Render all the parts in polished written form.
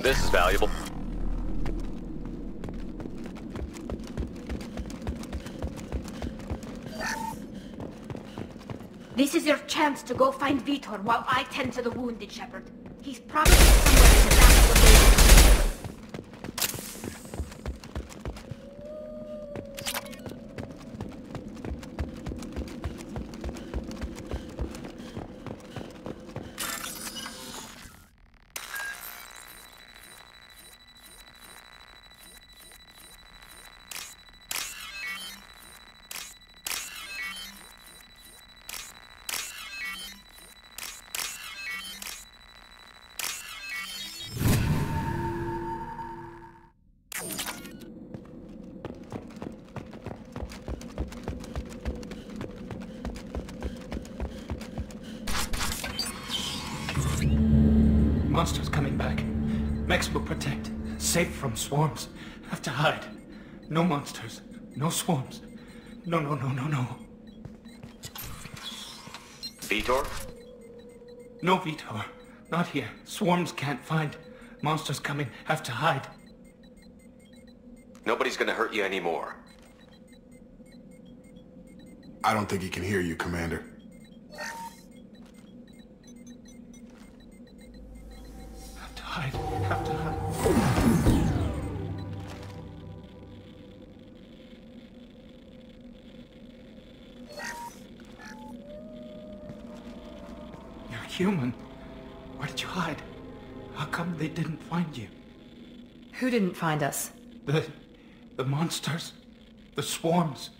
This is valuable. This is your chance to go find Vitor while I tend to the wounded, Shepard. He's probably somewhere in the back of the building. Monsters coming back. Mechs will protect. Safe from swarms. Have to hide. No monsters. No swarms. No. Vitor? No Vitor. Not here. Swarms can't find. Monsters coming. Have to hide. Nobody's gonna hurt you anymore. I don't think he can hear you, Commander. Have to hide. You're human. Where did you hide? How come they didn't find you? Who didn't find us? The monsters. The swarms.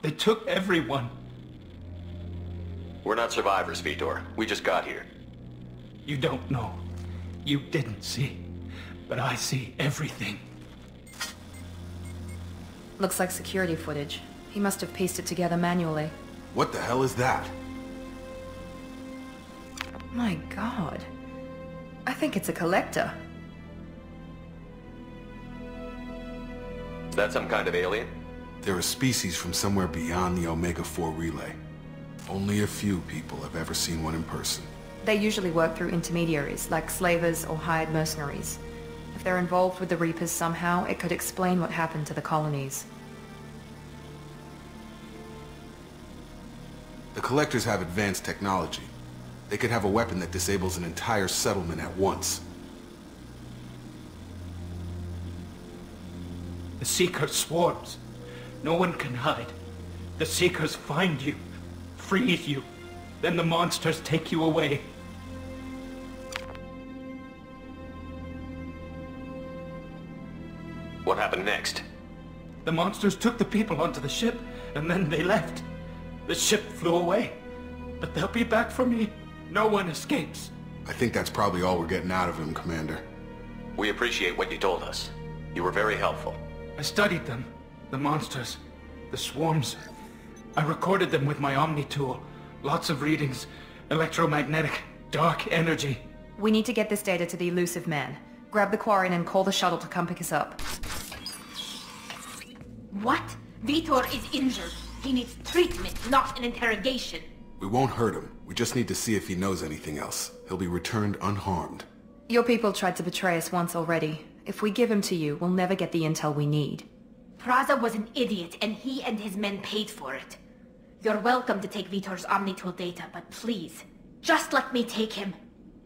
They took everyone. We're not survivors, Vitor. We just got here. You don't know. You didn't see. But I see everything. Looks like security footage. He must have pieced it together manually. What the hell is that? My God. I think it's a collector. Is that some kind of alien? They're a species from somewhere beyond the Omega-4 relay. Only a few people have ever seen one in person. They usually work through intermediaries, like slavers or hired mercenaries. If they're involved with the Reapers somehow, it could explain what happened to the colonies. The Collectors have advanced technology. They could have a weapon that disables an entire settlement at once. The Seeker swarms. No one can hide. The Seekers find you, freeze you, then the monsters take you away. What happened next? The monsters took the people onto the ship, and then they left. The ship flew away. But they'll be back for me. No one escapes. I think that's probably all we're getting out of him, Commander. We appreciate what you told us. You were very helpful. I studied them. The monsters. The swarms. I recorded them with my Omni tool. Lots of readings. Electromagnetic. Dark energy. We need to get this data to the elusive man. Grab the Quarian and call the shuttle to come pick us up. What? Vitor is injured. He needs treatment, not an interrogation. We won't hurt him. We just need to see if he knows anything else. He'll be returned unharmed. Your people tried to betray us once already. If we give him to you, we'll never get the intel we need. Praza was an idiot, and he and his men paid for it. You're welcome to take Vitor's Omnitool data, but please, just let me take him.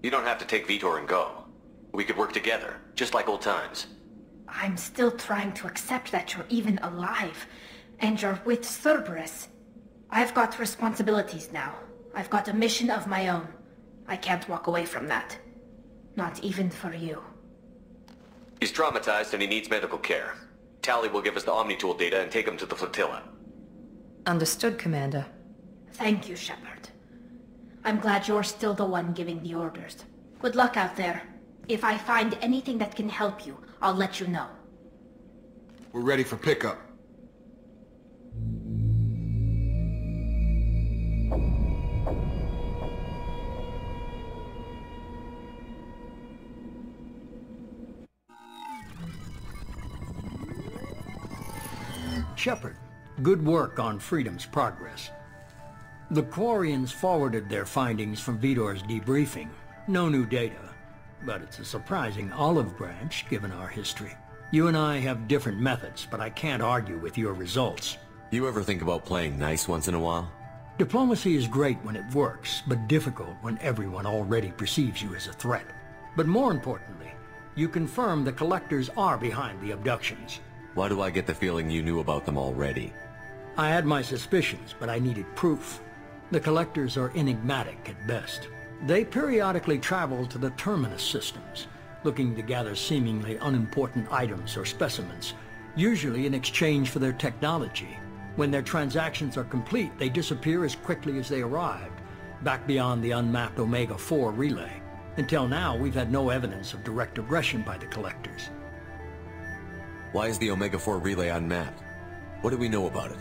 You don't have to take Vitor and go. We could work together, just like old times. I'm still trying to accept that you're even alive, and you're with Cerberus. I've got responsibilities now. I've got a mission of my own. I can't walk away from that. Not even for you. He's traumatized and he needs medical care. Tally will give us the Omnitool data and take him to the flotilla. Understood, Commander. Thank you, Shepard. I'm glad you're still the one giving the orders. Good luck out there. If I find anything that can help you, I'll let you know. We're ready for pickup. Shepard, good work on Freedom's progress. The Quarians forwarded their findings from Vitor's debriefing. No new data. but it's a surprising olive branch given our history. You and I have different methods, but I can't argue with your results. You ever think about playing nice once in a while? Diplomacy is great when it works, but difficult when everyone already perceives you as a threat. But more importantly, you confirm the Collectors are behind the abductions. Why do I get the feeling you knew about them already? I had my suspicions, but I needed proof. The Collectors are enigmatic at best. They periodically travel to the Terminus systems, looking to gather seemingly unimportant items or specimens, usually in exchange for their technology. When their transactions are complete, they disappear as quickly as they arrived, back beyond the unmapped Omega-4 relay. Until now, we've had no evidence of direct aggression by the Collectors. Why is the Omega-4 relay unmapped? What do we know about it?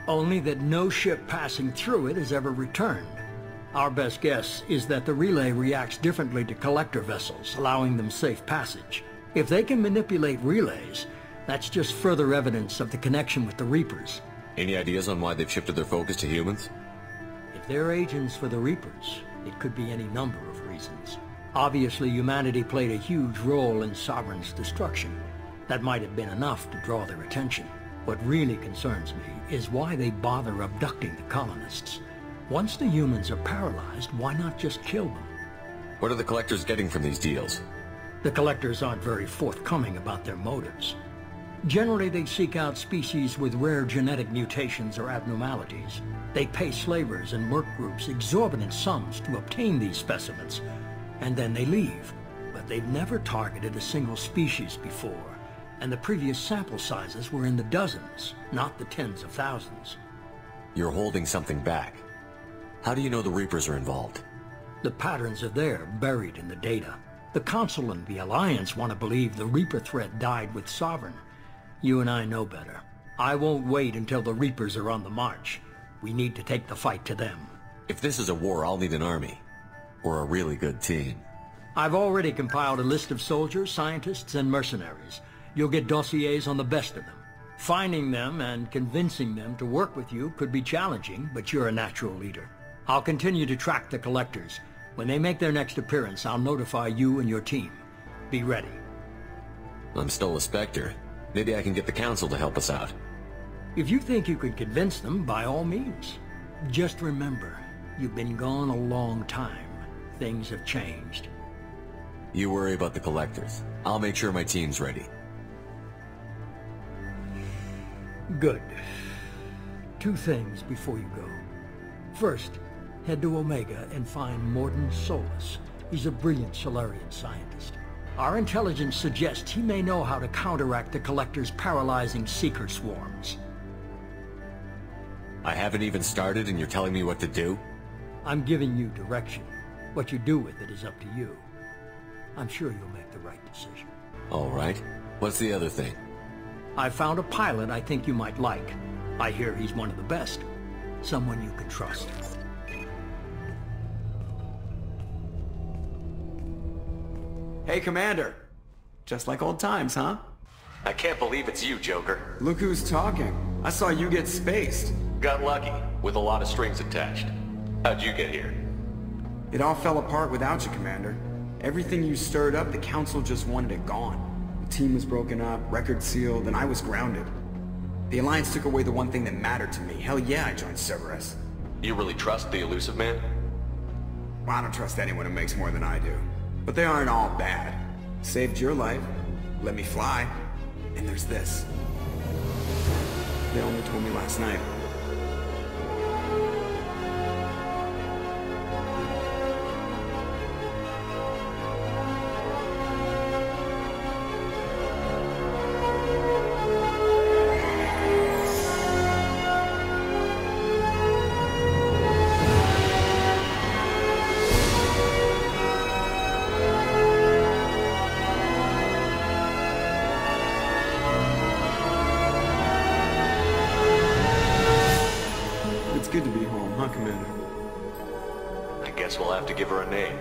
Only that no ship passing through it has ever returned. Our best guess is that the relay reacts differently to Collector vessels, allowing them safe passage. If they can manipulate relays, that's just further evidence of the connection with the Reapers. Any ideas on why they've shifted their focus to humans? If they're agents for the Reapers, it could be any number of reasons. Obviously, humanity played a huge role in Sovereign's destruction. That might have been enough to draw their attention. What really concerns me is why they bother abducting the colonists. Once the humans are paralyzed, why not just kill them? What are the Collectors getting from these deals? The Collectors aren't very forthcoming about their motives. Generally, they seek out species with rare genetic mutations or abnormalities. They pay slavers and merc groups exorbitant sums to obtain these specimens, and then they leave. But they've never targeted a single species before, and the previous sample sizes were in the dozens, not the tens of thousands. You're holding something back. How do you know the Reapers are involved? The patterns are there, buried in the data. The Council and the Alliance want to believe the Reaper threat died with Sovereign. You and I know better. I won't wait until the Reapers are on the march. We need to take the fight to them. If this is a war, I'll need an army. Or a really good team. I've already compiled a list of soldiers, scientists, and mercenaries. You'll get dossiers on the best of them. Finding them and convincing them to work with you could be challenging, but you're a natural leader. I'll continue to track the Collectors. When they make their next appearance, I'll notify you and your team. Be ready. I'm still a Spectre. Maybe I can get the Council to help us out. If you think you can convince them, by all means. Just remember, you've been gone a long time. Things have changed. You worry about the Collectors. I'll make sure my team's ready. Good. Two things before you go. First, head to Omega and find Mordin Solus. He's a brilliant Solarian scientist. Our intelligence suggests he may know how to counteract the Collector's paralyzing Seeker swarms. I haven't even started and you're telling me what to do? I'm giving you direction. What you do with it is up to you. I'm sure you'll make the right decision. All right. What's the other thing? I found a pilot I think you might like. I hear he's one of the best. Someone you can trust. Hey, Commander. Just like old times, huh? I can't believe it's you, Joker. Look who's talking. I saw you get spaced. Got lucky, with a lot of strings attached. How'd you get here? It all fell apart without you, Commander. Everything you stirred up, the Council just wanted it gone. The team was broken up, record sealed, and I was grounded. The Alliance took away the one thing that mattered to me. Hell yeah, I joined Cerberus. You really trust the elusive man? Well, I don't trust anyone who makes more than I do. But they aren't all bad. Saved your life, let me fly, and there's this. They only told me last night. Good to be home, huh, Commander? I guess we'll have to give her a name.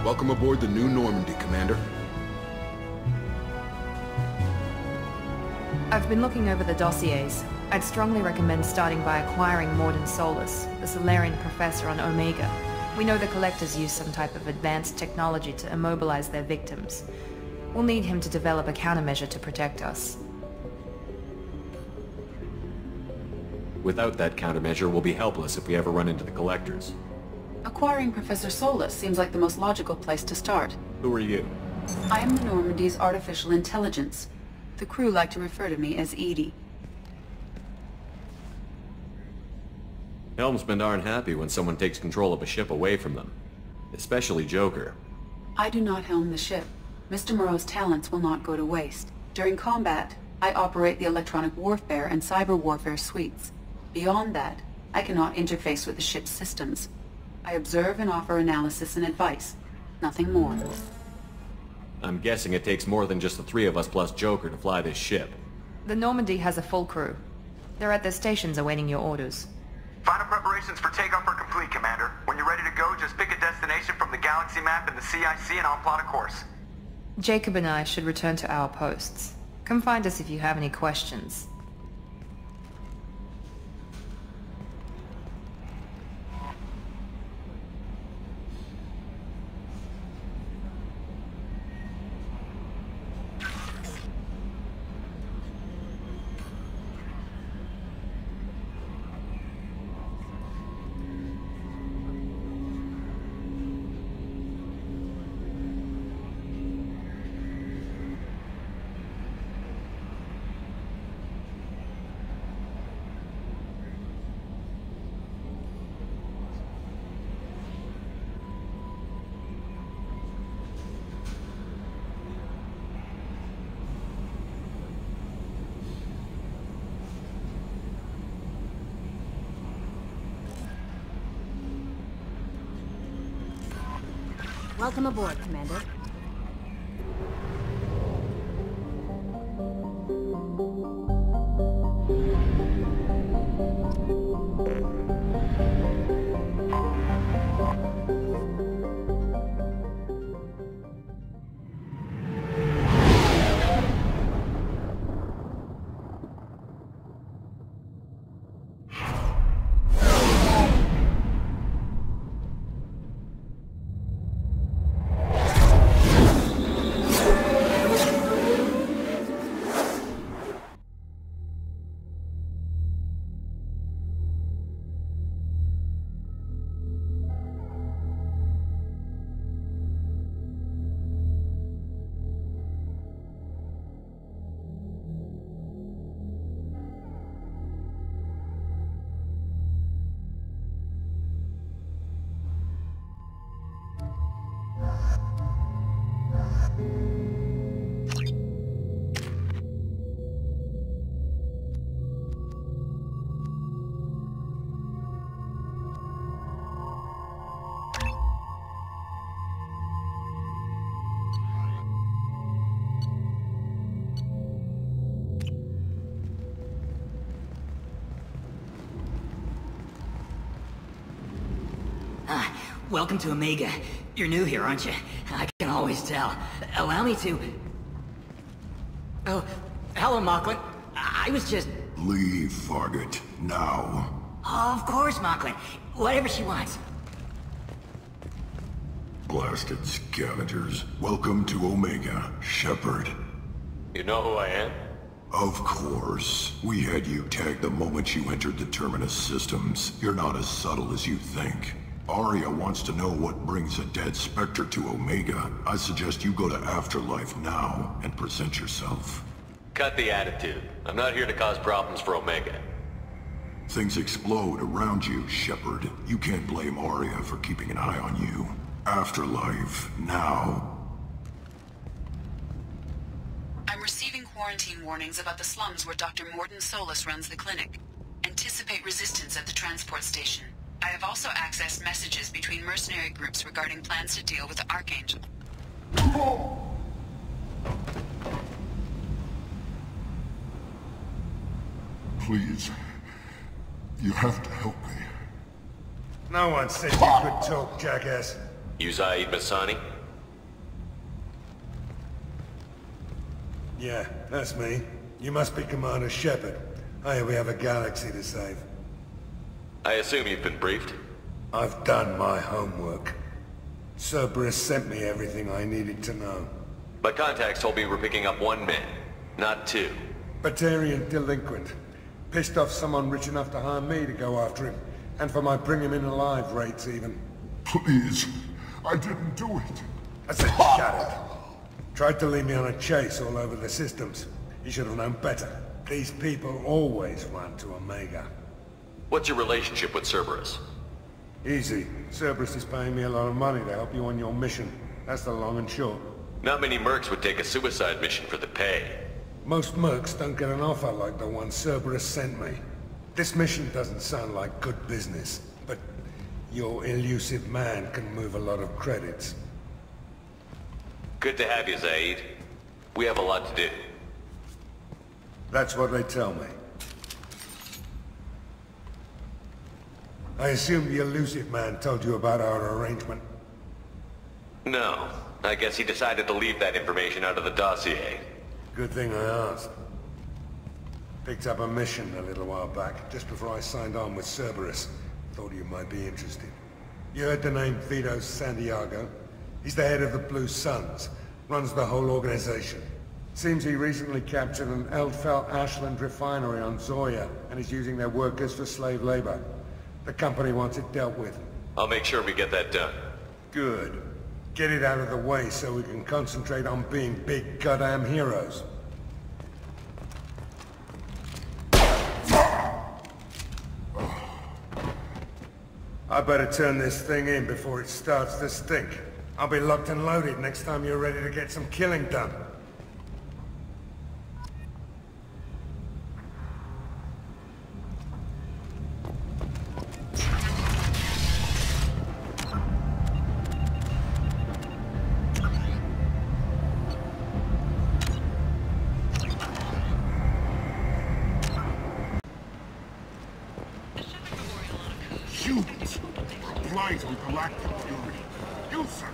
Welcome aboard the new Normandy, Commander. I've been looking over the dossiers. I'd strongly recommend starting by acquiring Morden Solus, the Solarian professor on Omega. We know the Collectors use some type of advanced technology to immobilize their victims. We'll need him to develop a countermeasure to protect us. Without that countermeasure, we'll be helpless if we ever run into the Collectors. Acquiring Professor Solus seems like the most logical place to start. Who are you? I am the Normandy's artificial intelligence. The crew like to refer to me as Edie. Helmsmen aren't happy when someone takes control of a ship away from them. Especially Joker. I do not helm the ship. Mr. Moreau's talents will not go to waste. During combat, I operate the electronic warfare and cyber warfare suites. Beyond that, I cannot interface with the ship's systems. I observe and offer analysis and advice. Nothing more. I'm guessing it takes more than just the three of us plus Joker to fly this ship. The Normandy has a full crew. They're at their stations awaiting your orders. Final preparations for takeoff are complete, Commander. When you're ready to go, just pick a destination from the galaxy map in the CIC and I'll plot a course. Jacob and I should return to our posts. Come find us if you have any questions. Welcome aboard, Commander. Welcome to Omega. You're new here, aren't you? I can always tell. Allow me to... Oh, hello, Mocklin. I was just... Leave, Fargate. Now. Oh, of course, Mocklin. Whatever she wants. Blasted scavengers. Welcome to Omega, Shepard. You know who I am? Of course. We had you tagged the moment you entered the Terminus systems. You're not as subtle as you think. Arya wants to know what brings a dead Spectre to Omega. I suggest you go to Afterlife now and present yourself. Cut the attitude. I'm not here to cause problems for Omega. Things explode around you, Shepard. You can't blame Arya for keeping an eye on you. Afterlife, now. I'm receiving quarantine warnings about the slums where Dr. Morden Solus runs the clinic. Anticipate resistance at the transport station. I have also accessed messages between mercenary groups regarding plans to deal with the Archangel. Please. You have to help me. No one said you could talk, jackass. You Zaeed Masani? Yeah, that's me. You must be Commander Shepard. I hear we have a galaxy to save. I assume you've been briefed? I've done my homework. Cerberus sent me everything I needed to know. My contacts told me we're picking up 1 man, not 2. Batarian delinquent. Pissed off someone rich enough to hire me to go after him. And for my bring him in alive rates even. Please, I didn't do it. I said shut it. Tried to lead me on a chase all over the systems. He should have known better. These people always run to Omega. What's your relationship with Cerberus? Easy. Cerberus is paying me a lot of money to help you on your mission. That's the long and short. Not many mercs would take a suicide mission for the pay. Most mercs don't get an offer like the one Cerberus sent me. This mission doesn't sound like good business, but your elusive man can move a lot of credits. Good to have you, Zaeed. We have a lot to do. That's what they tell me. I assume the elusive man told you about our arrangement? No. I guess he decided to leave that information out of the dossier. Good thing I asked. Picked up a mission a little while back, just before I signed on with Cerberus. Thought you might be interested. You heard the name Vito Santiago? He's the head of the Blue Suns, runs the whole organization. Seems he recently captured an Eldfell Ashland refinery on Zoya, and is using their workers for slave labor. The company wants it dealt with. I'll make sure we get that done. Good. Get it out of the way so we can concentrate on being big goddamn heroes. I better turn this thing in before it starts to stink. I'll be locked and loaded next time you're ready to get some killing done. Humans are a blight on galactic purity. You, sir,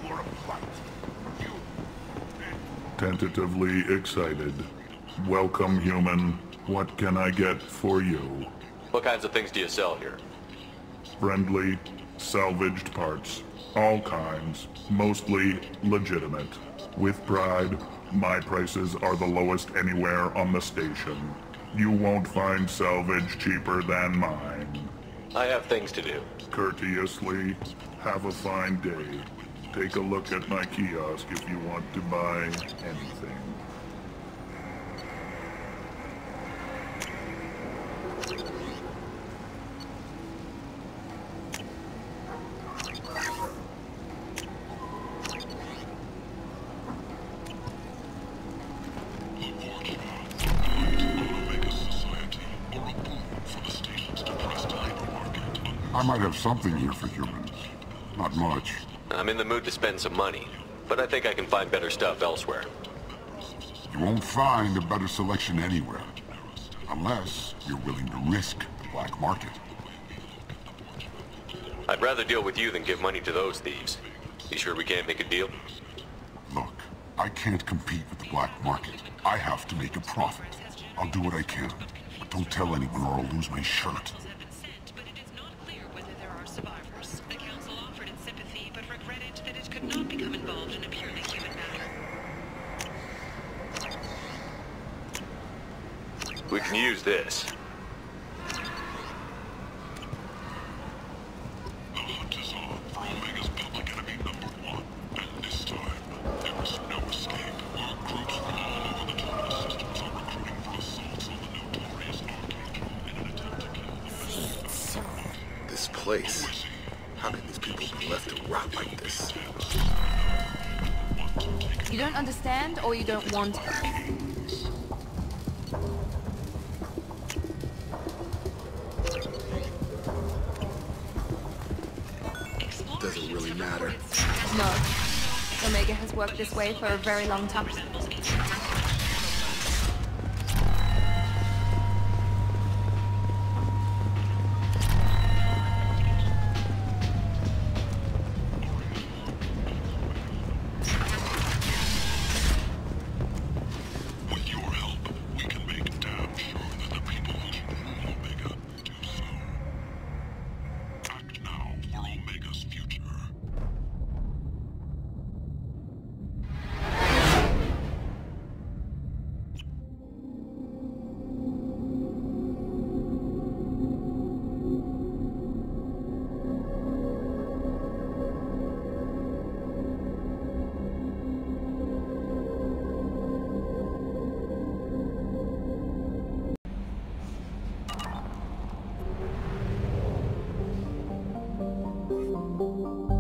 you're a blight. You... Tentatively excited. Welcome, human. What can I get for you? What kinds of things do you sell here? Friendly, salvaged parts. All kinds. Mostly legitimate. With pride, my prices are the lowest anywhere on the station. You won't find salvage cheaper than mine. I have things to do. Courteously, have a fine day. Take a look at my kiosk if you want to buy anything. I might have something here for humans. Not much. I'm in the mood to spend some money, but I think I can find better stuff elsewhere. You won't find a better selection anywhere. Unless you're willing to risk the black market. I'd rather deal with you than give money to those thieves. You sure we can't make a deal? Look, I can't compete with the black market. I have to make a profit. I'll do what I can. But don't tell anyone or I'll lose my shirt. We can use this. The hunt is on for Omega's public enemy #1. And this time, there is no escape. Our groups from all over the terminus systems are recruiting for assaults on the notorious Archangel in an attempt to kill. This place. How can these people be left to rot like this? You don't understand, or you don't want to? Doesn't really matter. No. Omega has worked this way for a very long time. you.